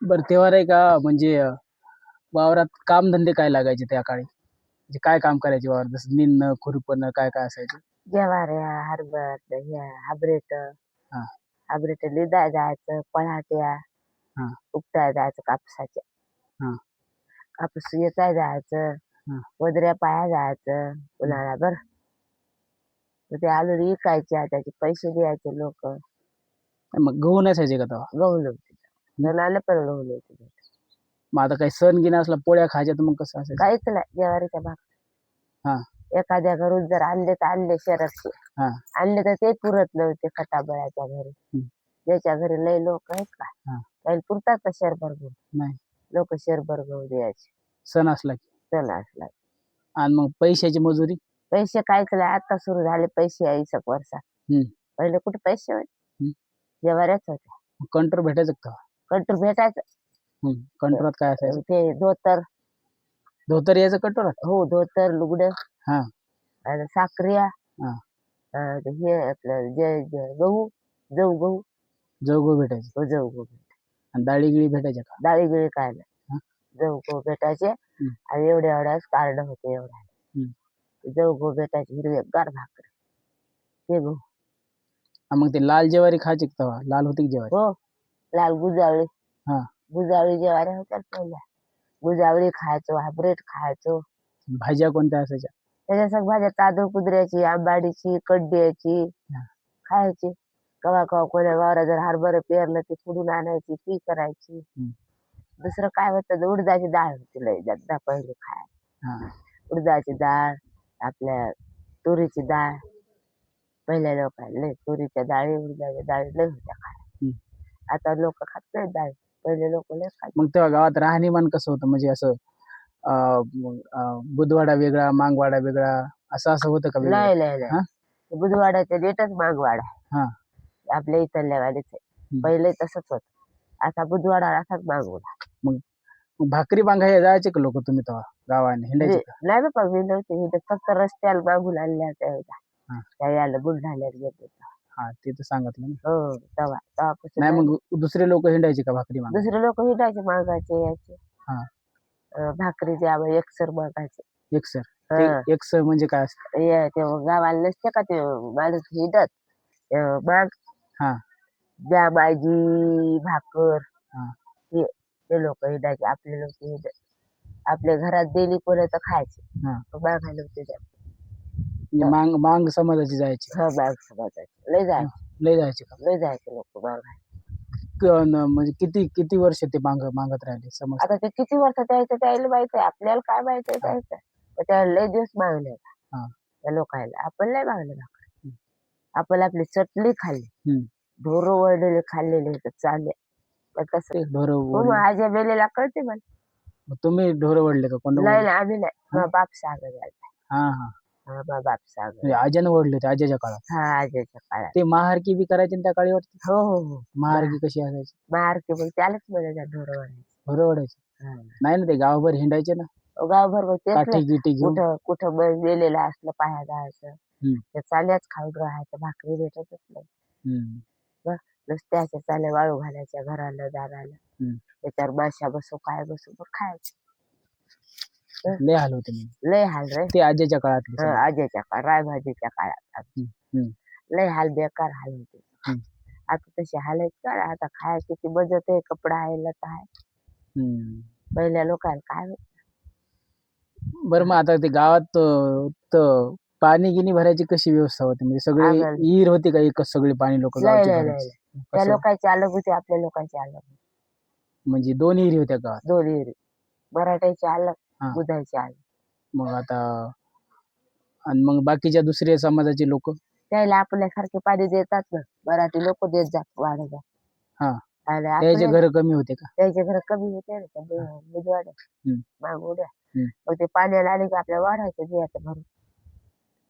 बरं तेव्हा नाही का म्हणजे वावरात कामधंदे काय लागायचे त्या काळी? म्हणजे काय काम करायचे वावरात? जसं निंदणं, खुरपणं काय काय असायचं? ज्वाऱ्या, हरभरा, हायब्रीड हां, हायब्रीड लिदा जायचं, पळाट्या हां, उपटायला जायचं कापसाच्या. हां, कापूस वेचायला जायचं, हां. वदऱ्या पाया जायचं हं. उन्हाळाभर. मग ते आलू विकायच्या, त्याचे पैसे द्यायचे लोक. मग गहू नसायचे का तेव्हा? गहू नव्हते. हं. सण आलं पण गहू नव्हते. मग आता काही सण-गिन असला, पोळ्या खायच्या तर मग कसं असायचं? काहीच नाही ज्वारीच्या भाकरी. हां, एखाद्या घरून जर आणले तर आणले शहरातले. हां, आणले तर ते पुरत नव्हते खटाबळाच्या घरी. हं, ज्याच्या घरी लय लोक आहेत का, हां. त्याला पुरतात का शरभर गहू? नाही. लोक शरभर गहू द्यायचे सण असला की. सण असला. आणि मग पैशाची मजुरी? पैसे काहीच नाही, आता सुरू झाले पैसे 21 वर्षात. हं, पहिले कुठे पैसे होते? हं. ज्वाऱ्याच होत्या. कंट्रोल भेटायचं का तेव्हा? कंट्रोल भेटायचं. हं. कंट्रोलात काय असायचं? ते धोतर. धोतर यायचं कंट्रोलात? हो, धोतर लुगडं हां, आणि साखऱ्या. हां. हे आपलं जे जे गहू, जऊ गहू. जवगहू भेटायचे हो, जऊ गहू. आणि डाळी-गिळी भेटायच्या का? डाळी गिळी काय नाही. हां, जऊ गहू भेटायचे हं, आणि एवढ्या एवढ्याच कार्ड होते एवढ्या. हं. जऊ गहू भेटायचे, हिरवेगार भाकरी. ते गहू. आणि मग ते लाल ज्वारी खायची का तेव्हा? लाल होती की ज्वारी? हो, लाल गुजावळी. हां. गुजावळी ज्वाऱ्या होत्या पहिल्या. गुजावळी खायचो, हायब्रीड खायचो. भाज्या कोणत्या असायच्या? त्याच्या संग भाज्या तांदूळ कुद्र्याची, आंबाडीची, कड्ड्याची हां, खायची. कवा कवा कोण्या वावरात जर हरभरं पेरलं ते खुडून आणायची, ती करायची. हं, दुसरं काय होतं तर उडदाची डाळ होती लय जादा पहिले खायला. हां, उडदाची डाळ, आपल्या तुरीची डाळ. पहिल्या लोकांना लय तुरीच्या डाळी, उडदाच्या डाळी लय होत्या खायला. हं. आता लोक खात नाहीत डाळी. पहिले लोक लय खायचे. मग तेव्हा गावात राहणीमान कसं होतं? म्हणजे असं मग बुधवाडा वेगळा, मागवाडा वेगळा असं होतं का वेगळं? लय लय लय हां, बुधवाड्याच्या डेटच मागवाडा हां. आपल्या इथल्या वाडीच आहे. हं. पहिले तसंच होतं. आता बुधवाडा असाच मागवला. मग मग भाकरी बांधायला जायचे का लोकं तुम्ही तेव्हा गावाने हिंडायचे का? नाही बाबा, मी नव्हते हिंडत. फक्त रस्त्याला मागून आणल्या होत्या. हां, त्या याला बुलढाण्यात गेलो होतो. हां. ते तर सांगितलं ना. हो, तेव्हापासून नाही नाही. मग दुसरे लोकं हिंडायचे का भाकरी मागायला? दुसरे लोक हिंडायचे मागायचे यायचे. हां, भाकरी द्या मग एकसर मागायचे. एकसर. ते हं. एकसर म्हणजे काय असतं? ते गावाला नसते का ते माणूस हिंडत. माग हां, द्या माझी भाकर. हां, ते ते लोक हिंडायचे. आपले लोक हिंडत. आपल्या घरात दिली कोणी तर खायचे. हां. मागायला होते जात. म्हणजे मांग समाजाची जायची. माग समाजाचे लय हां, जायचे. लय जायचे का? लय जायचे लोक मागायला. म्हणजे किती किती वर्ष ते मागत राहिले समाज? आता ते किती वर्षात यायचं त्याला माहिती आहे. आपल्याला काय माहिती आहे हां, त्याचं. तर त्याला लय दिवस मागले हां. त्या लोकायला. आपण नाही मागले भाकर. हं, आपण आपली चटणी खाल्ली. हं. ढोरं वळलेले खाल्लेले तर चालले. पण तसं ते ढोरं हो, मग ओढले. आज्या मेलेला कळते मला. मग तुम्ही ढोरं ओढले का? कोणी नाही ओढले? नाही, आम्ही नाही. हां, मग बाप सागर झाला. हां, हां. मग बाप सागर म्हणजे झाला. आज्यानं ओढले होते आज्याच्या काळात. हा, आज्याच्या काळात. ते महारकी बी करायचे ना त्या काळी वाटतं? हो हो हो. महारकी कशी असायची? मारते मग त्यालाच म्हणायचं ढोरं वळायचं. ढोरं ओढायचे? हा. नाही ना ते गावभर हिंडायचे ना गावभर मग तेच नाही. काठी-गिठी घेऊन. कुठं कुठं मेलेलं असलं पाया जायचं. हं, ते चाल्याच खाऊन राहायचं. भाकरी भेटतच नाही. हं, बस नुसत्या अशा चाल्या वाळू घालायच्या घराला दाराला. हं. त्याच्यावर माश्या बसू काय बसू मग खायचं. हं. लय हाल होते मग. लय हाल रे. ते आज्याच्या काळातले समजा. आजीच्या काळ रायभाजीच्या काळात हं, हं, लय हाल बेकार हाल होते. हं, आता तसे हाल आहेत का? आता खाय किती बचत आहे, कपडा आहे, लता आहे. हं. पहिल्या लोकांना काय होतं? बरं मग आता ते गावात पाणी-गिनी भरायची कशी व्यवस्था होती? म्हणजे सगळे आगल विहीर होती का एकच सगळी पाणी लोकं लय गावची लय लय भरायची? लय. त्या कसं? लोकांची अलग होती, आपल्या लोकांची अलग होती. म्हणजे 2 विहिरी होत्या गावात? दोन्ही विहिरी. मराठ्याची अलग, हां. बुधायची अलग. मग आता आणि मग बाकीच्या दुसऱ्या समाजाची लोकं? त्याला आपल्यासारखे पाणी देतात ना. मराठी लोक देत जात वाढत जात. हां. आणि त्याचे आपले घरं कमी होते का? त्याचे घर कमी होते ना त्या हां. बुधवाड्या हं, मागवड्या. हं. मग ते पाण्याला आले की आपल्या वाढायचं द्यायचं भरून.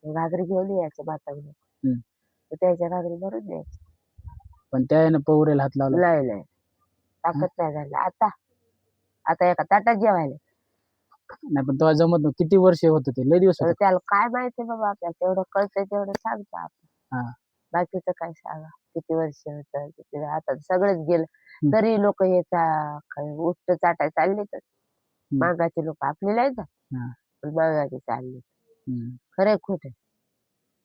घागरी घेऊन यायचं म्हातारं. हं. तर त्याच्या घागरी भरून द्यायची. पण त्या ह्यानं पवरेला हात लावला? नाही नाही, हां. ताकद नाही झाली. आता आता एका ताटात जेवायला. नाही पण तेव्हा जमत नव्हतं. किती वर्ष होतं ते? लय दिवस तर होतं का? त्याला काय माहिती बाबा, आपल्याला तेवढं कळतंय तेवढं सांगतो आपण. हां. बाकीचं काय सांगा. किती वर्ष होतं किती आता सगळंच गेलं. हं. तरी लोक हे उष्ट चाटाय चालले तर हं. मागाचे लोक आपले नाही जात हां. पण मागाचे चालले. हं. खरंय खोटं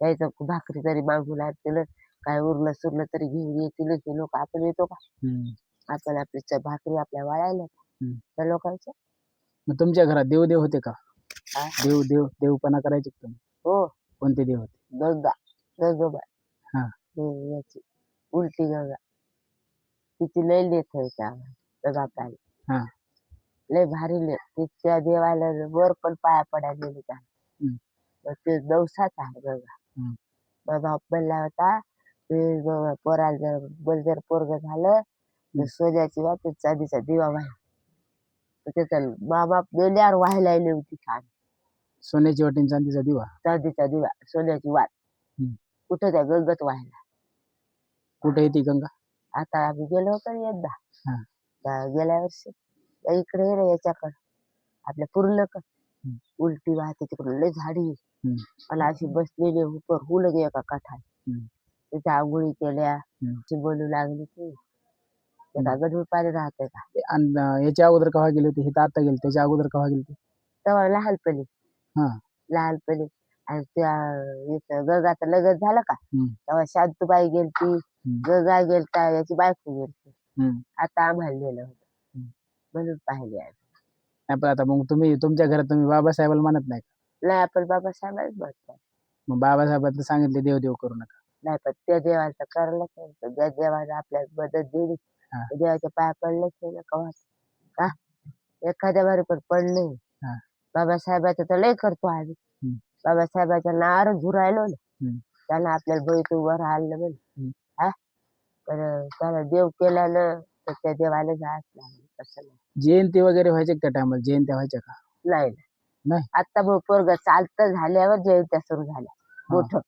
यायचं भाकरी तरी मागून आणतील काय उरलं सुरलं तरी घेऊन येतील हे लोक आपण येतो का हं. आपण आपली भाकरी आपल्या वाळायला हं. त्या लोकांच्या मग तुमच्या घरात देव होते का? हा? देवपणा करायचे का तुम्ही? हो कोणते देव होते? गंगा गंगोबा हां. याची उलटी गंगा तिची लय लेख आहे आम्हाला पाहिजे हां. लय भारी लेख त्या देवाला वर पण पाया पडायला गेले का हं. ते दवसाच आहे गंगा. हं. माझा बनला होता ते पोराला जर पोरग झालं तर सोन्याची वाट चांदीचा दिवा व्हायला त्याचा बाप गेल्यावर व्हायला होती छान सोन्याची वाटी आणि चांदीचा दिवा. चांदीचा दिवा सोन्याची वाट हं. कुठं त्या गंगत व्हायला. कुठे येते गंगा? आता आम्ही गेलो होतो एकदा हां. गेल्या वर्षी इकडे ये रे याच्याकडं आपल्या पुरलं का हं. उलटी वाहते तिकडून लय झाडी हं. मला अशी बसलेली उपर हुल गे एका काठात हं. तिथे आंघोळी केल्या हं. ती बोलू लागली ती एका गढूळ पाणी राहते का आणि याच्या अगोदर केव्हा गेले होते? हे तर आता गेले. त्याच्या अगोदर केव्हा गेले होते? तेव्हा लहानपणी हां. लहानपणी आणि त्या गंगाचं लग्न झालं का हं. तेव्हा शांतूबाई गेलती हं. गंगा गेलता याची बायको गेलती हं. आता आम्हाला नेलं होतं हं. म्हणून पाहिले आहे. नाही पण आता मग तुम्ही तुमच्या घरात तुम्ही बाबासाहेबाला मानत नाही का? नाही आपण बाबासाहेबांच म्हणतो मग बाबासाहेबांनी सांगितले देव करू नका. नाही पण त्या देवाचं करायलाच नाही ज्या देवाने आपल्याला मदत दिली हां. त्या देवाच्या पाया पडलंच नाही ना कवा का एखाद्या बारी पण पडले हां. बाबासाहेबाचं तर लय करतो आम्ही हं. बाबासाहेबाच्या नावावर झुरायलो ना हं. त्यांना आपल्याला बळीत उभं राहिलं म्हणे हं. हा तर त्याला देव केल्यानं तर त्या देवाला जायचं लागलं तसं नाही. जयंती वगैरे व्हायच्या का त्या टायमाला? जयंत्या व्हायच्या का? नाही नाही. आता मग पोरग चालतं झाल्यावर जयंत्या सुरू झाल्या हां. मोठं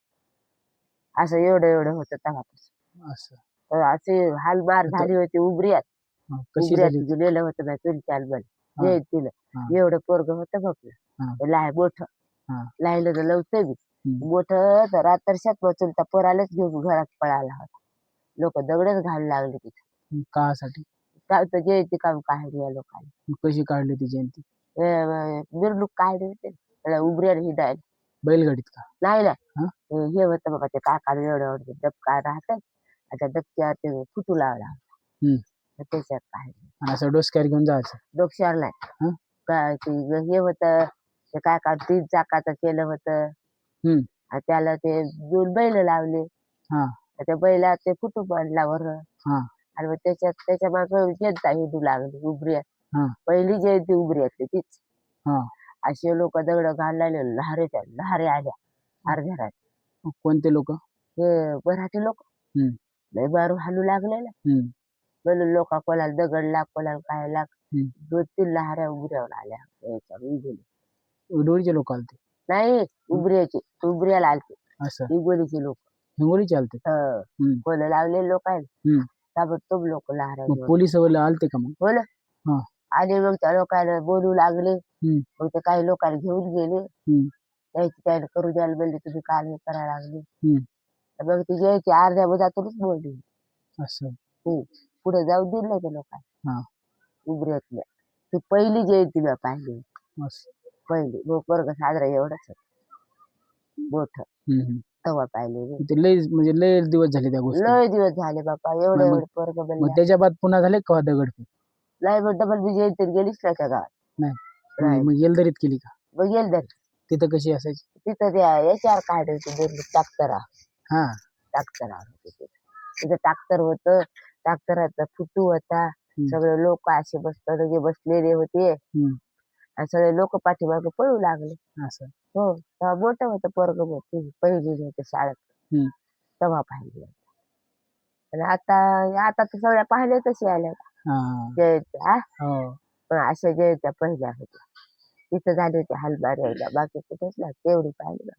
असं एवढं होतं तेव्हापासून असं. तर अशी हालमार आता झाली होती उबऱ्यात हां. कशी उबऱ्यात झाली होती? गेलेलं होतं ना तुमच्या हां. जयंतीला हां. एवढं पोरग होतं बघ हां. मोठं हां. लाहिलं तर लवतं बी हं. मोठं तर रात्रशात चुलता पोरालाच घेऊन घरात पळाला होता लोक दगडच घालू लागले तिथे कासाठी? काय तर जयंती काम काढली या लोकांनी मग कशी काढली ती जयंती? मिरवणूक काढली होती त्याला उबऱ्याला हिंडायला बैलगाडीत का? नाही हां. हे होतं बाबा ते काकाला एवढं डबका राहतात आता डबक्यावर ते फुटू लागला हं. तर त्याच्यात काढली आणि असं डोसक्यावर घेऊन जायचं? डोक्यावर नाही हं. काय ते हे होतं ते काका 3 चाकाचं केलं होतं हं. आणि त्याला ते 2 बैल लावले हां. त्या बैलात ते फुटू पडला वर हां. आणि मग त्याच्या मागं जनता हिंडू लागली उबऱ्यात हां. पहिली जयंती उबऱ्यातली तीच हां. असे लोक दगड घालायला लहारे आल्या अर्ध्या रात्री मग कोणते लोकं? हे मराठी लोक हं. लय मारू हाणू लागले ना हं. म्हणून लोका कोणाला दगड लाग कोणाला काय लाग हं. 2-3 लहाऱ्या उबऱ्यावर आल्या याच्यावर इगोली डोळीचे लोक आलते? नाही हं. उबऱ्याला आलते असं. इगोलीचे लोक हिंगोलीचे आलते? हं. कोण लावलेले लोक आहे हं. ताबडतोब लोक लहाऱ्या मग घेऊन पोलीस वगैरे आलते का मग? हो ना हां. आणि मग त्या लोकांना बोलू लागले हं. मग ते काही लोकांना घेऊन गेले हं. त्याची त्याने करू द्यायला म्हणले तुम्ही काल हे करायला लागले हं. मग ती यायची अर्ध्या मधातूनच बोलली असं. पुढे जाऊ दिलं नाही त्या लोकांना हां. उबऱ्यातल्या ती पहिली जयंती मी पाहिली असं. पहिली वर्ग साजरा एवढंच मोठं हं. हं. तेव्हा पाहिली ते लय म्हणजे लय दिवस झाले त्या गोष्टी. लय दिवस झाले बापा मग मग एवढे पोरग मग बनल्या त्याच्या बाद पुन्हा झाले का दगडफेक? नाही मग डबल बी जयंतीत गेलीच नाही त्या गावात नाही. नाही मग येलदरीत केली का? मग येईल दर तिथं कशी असायची? तिथं त्या याच्यावर काढायची टाक्तरा हां. होते तिथं टाक्तर होतं टाक्तराचा फुटू होता हं. सगळे लोक असे बसलेले होते हं. आणि सगळे लोक पाठीमागे पळू लागले असं. हो तेव्हा मोठं होतं पोरग मोठी पहिली होते शाळेत हं. तेव्हा पाहिजे आणि आता आता तर सगळ्या पाहिल्या तशी आल्या हां. जयंत्या हो. पण अशा जयंत्या पहिल्या होत्या तिथं झाले होते हलबार यायला बाकी कुठेच नाही तेवढी पाहिली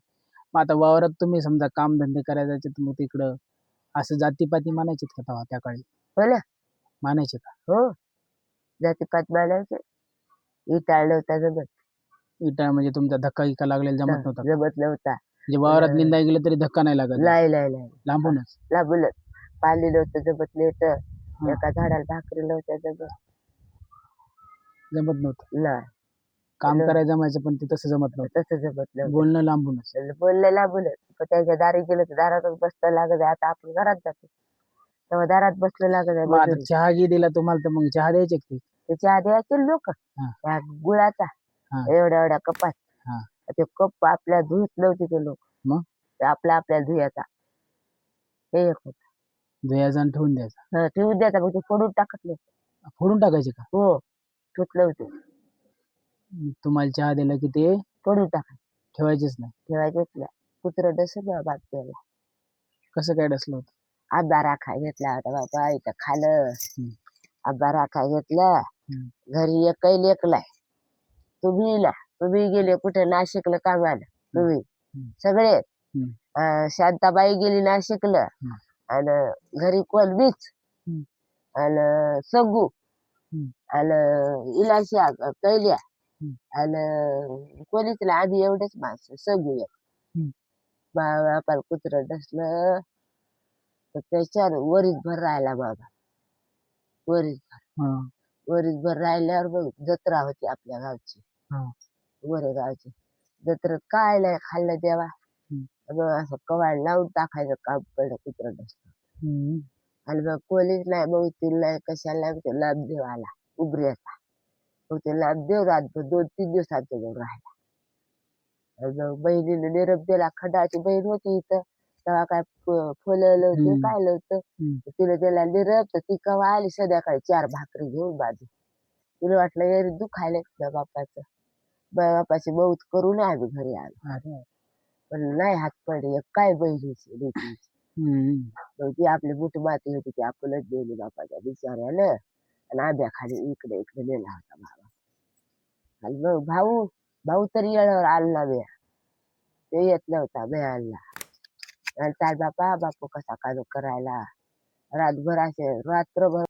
मग आता वावरात तुम्ही समजा कामधंदे करायला जायचे तर मग तिकडं असं जातीपाती मानायचेत का तेव्हा त्या काळी? हो ना मानायचे का? हो जातीपात मानायचे इटाळलं होता जमत विटा म्हणजे तुमचा धक्का-बिक्का लागलेला जमत नव्हता का? जमत नव्हता म्हणजे वावरात निंदायला गेलं तरी धक्का नाही लागत? नाही लांबूनच? लांबूनच पाळलेलं होतं जमत नाही तर हा. एका झाडाला भाकरी नव्हत्या जमत जमत नव्हतं नाही काम न- करायला जमायचं पण ते तसं जमत नव्हतं तसं जमत नव्हतं बोलणं लांबूनच बोललं लांबूनच पण त्याच्या दारी गेलं तर दारातच बसलं लागत आहे. आता आपण घरात जातो तेव्हा दारात बसलं लागत आहे मग आता मजुरी चहा घे दिला तुम्हाला तर मग चहा द्यायचे का ते त्याच्या आधी यायचे लोक हा. त्या गुळाचा हा. एवढ्या एवढ्या कपात हा. ते कप आपल्या धुत नव्हते ते लोक मग ते आपल्याला धुयाचा हे एक होतं द्यायचा आणि ठेवून द्यायचा हा, ठेवून द्यायचा मग ते फोडून टाकत नाही फोडून टाकायचे का हो धुतलं होते तुम्हाला चहा दिला की ते फोडून टाकायचं ठेवायचेच नाही ठेवायचेच नाही कुत्रं डसत ना बाप त्याला कसं काय डसलं होतं आंबा राखाय घेतला होता बाबा इथं खालं हम्म. आंबा राखाय घेतला हम्म. घरी एकही लेकलाय तुम्ही गेले कुठे नाशिकला कामाला तुम्ही हम्म. सगळे हम्म. शांताबाई गेली नाशिकला हम्म. आणि घरी कोण मीच हम्म. आणि संगू हम्म. आणि इलाशा कैल्या हम्म. आणि कोणीच नाही आम्ही एवढेच माणसं संगू एक हम्म. बापाला कुत्रं डसलं तर त्याच्यावर वरीच भर राहिला बाबा वरीच हा. वरीच भर राहिल्यावर बघ जत्रा होती आपल्या गावची हा. वरे गावची जत्रेत काय नाही खाल्लं देवा हम्म. मग असं कवाड लावून टाकायचं काम पडलं कुत्रं डसलं हम्म. आणि मग कोणीच नाही बहुतील नाही कशाला नाही ते लाभदेव आला उबऱ्याचा मग ते लाभदेव रातभर 2-3 दिवस आमच्याजवळ राहिला आणि मग बहिणीने निरोप दिला खंडाची बहीण होती इथं तेव्हा काय फुलवलं होतं हम्म. काय नव्हतं हम्म. तिने त्याला निरोप तर ती कवा आली संध्याकाळी 4 भाकरी घेऊन बाजू तिला वाटलं यार दुखायला तुझ्या बापाचं बापाची मौत करून आम्ही घरी आलो अरे. पण नाही हात पडले काय बहिणीची लेकीची हम्म. मग ती आपली बुट माती होती ती आपणच दिली बापाच्या बिचाऱ्यानं आणि आंब्या खाली इकडे इकडे नेला होता बाबा आणि मग भाऊ तरी येळावर आला बे ते येत नव्हता बेळाला आणि चाल बापू कसा काजू करायला रातभर असे रात्रभर